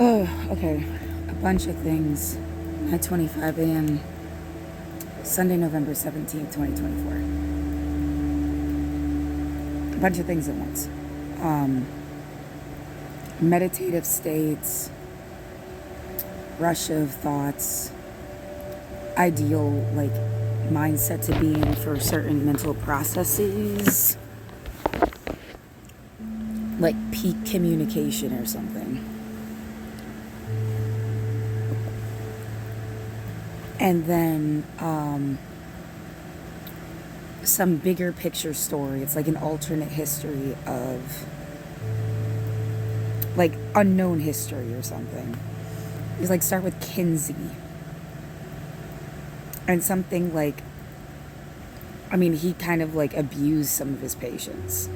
Oh, okay. A bunch of things. 9:25 a.m. Sunday, November 17th, 2024. A bunch of things at once. Meditative states, rush of thoughts, ideal like mindset to be in for certain mental processes, like peak communication or something. And then some bigger picture story. It's like an alternate history of like unknown history or something. It's like start with Kinsey. And something like, I mean, he kind of like abused some of his patients,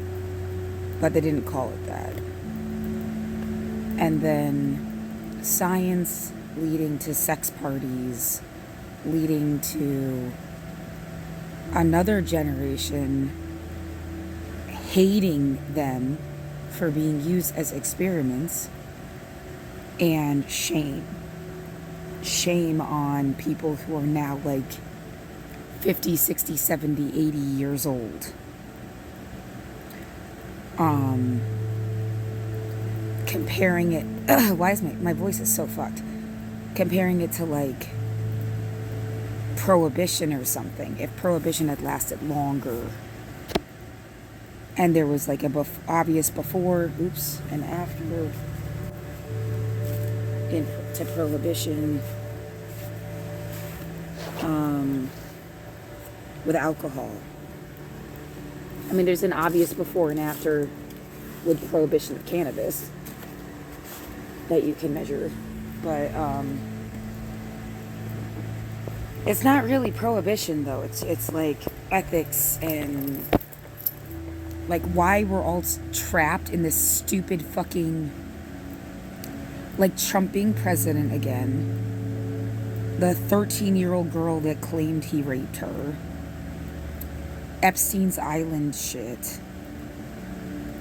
but they didn't call it that. And then science leading to sex parties, leading to another generation hating them for being used as experiments, and shame on people who are now like 50, 60, 70, 80 years old. Comparing it, why is my voice is so fucked? Comparing it to like prohibition or something. If prohibition had lasted longer and there was like a obvious before, and after to prohibition, with alcohol. I mean, there's an obvious before and after with prohibition of cannabis that you can measure, but it's not really prohibition though. It's like ethics and like why we're all trapped in this stupid fucking like Trump being president again. The 13-year-old girl that claimed he raped her. Epstein's Island shit.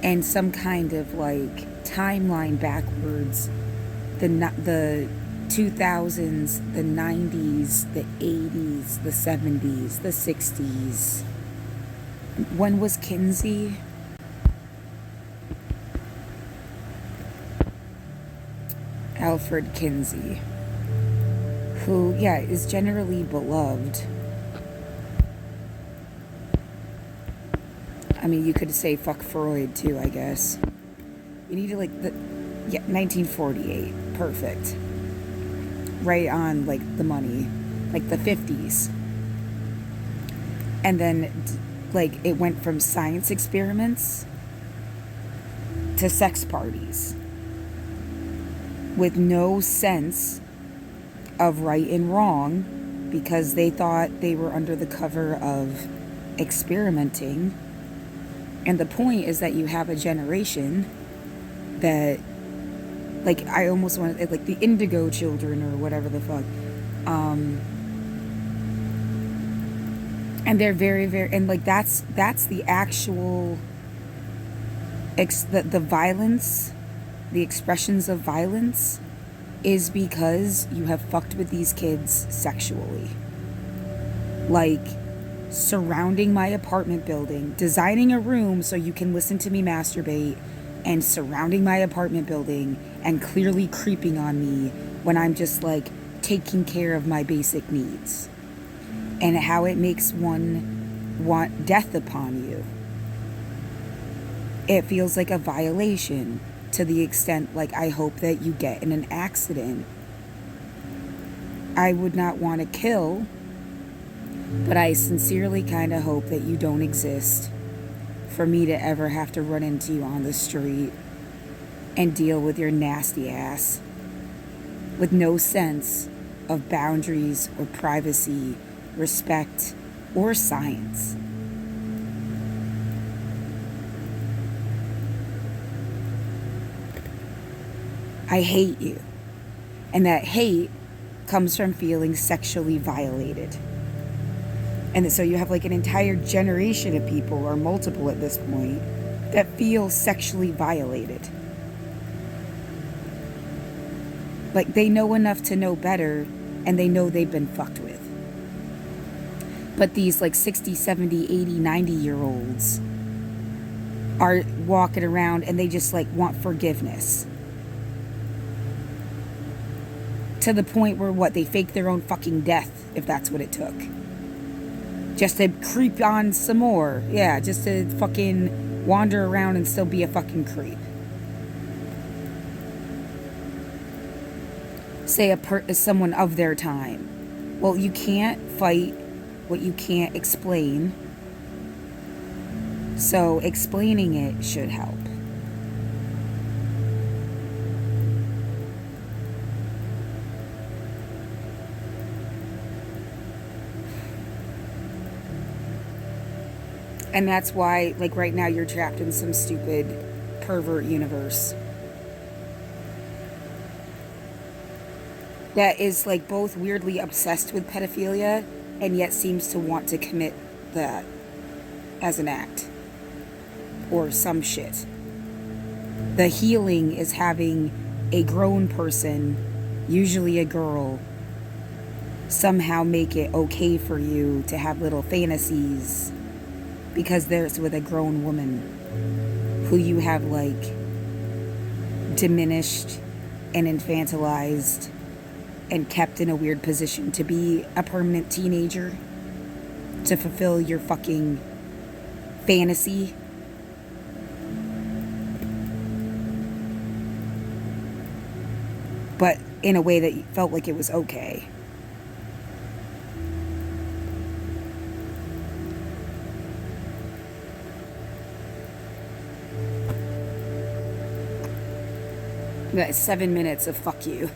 And some kind of like timeline backwards. The 2000s, the 90s, the 80s, the 70s, the 60s. When was Kinsey? Alfred Kinsey, who, is generally beloved. I mean, you could say fuck Freud too, I guess. You need to 1948, perfect. Right on, like, the money, like the 50s. And then, like, it went from science experiments to sex parties with no sense of right and wrong because they thought they were under the cover of experimenting. And the point is that you have a generation that, like, I almost want to, like, the indigo children or whatever the fuck. And they're very, very, and like, that's the actual, the violence, the expressions of violence is because you have fucked with these kids sexually. Like, surrounding my apartment building, designing a room so you can listen to me masturbate, and surrounding my apartment building and clearly creeping on me when I'm just like taking care of my basic needs, and how it makes one want death upon you. It feels like a violation to the extent like I hope that you get in an accident. I would not want to kill, but I sincerely kind of hope that you don't exist for me to ever have to run into you on the street and deal with your nasty ass with no sense of boundaries or privacy, respect, or science. I hate you. And that hate comes from feeling sexually violated. And so you have like an entire generation of people, or multiple at this point, that feel sexually violated. Like, they know enough to know better, and they know they've been fucked with. But these, like, 60, 70, 80, 90-year-olds are walking around, and they just, like, want forgiveness. To the point where, what, they fake their own fucking death, if that's what it took. Just to creep on some more. Yeah, just to fucking wander around and still be a fucking creep. Say someone of their time. Well, you can't fight what you can't explain. So explaining it should help. And that's why, like, right now you're trapped in some stupid pervert universe. That is, like, both weirdly obsessed with pedophilia and yet seems to want to commit that as an act. Or some shit. The healing is having a grown person, usually a girl, somehow make it okay for you to have little fantasies because there's with a grown woman who you have, like, diminished and infantilized and kept in a weird position to be a permanent teenager to fulfill your fucking fantasy. But in a way that felt like it was okay. That's 7 minutes of fuck you.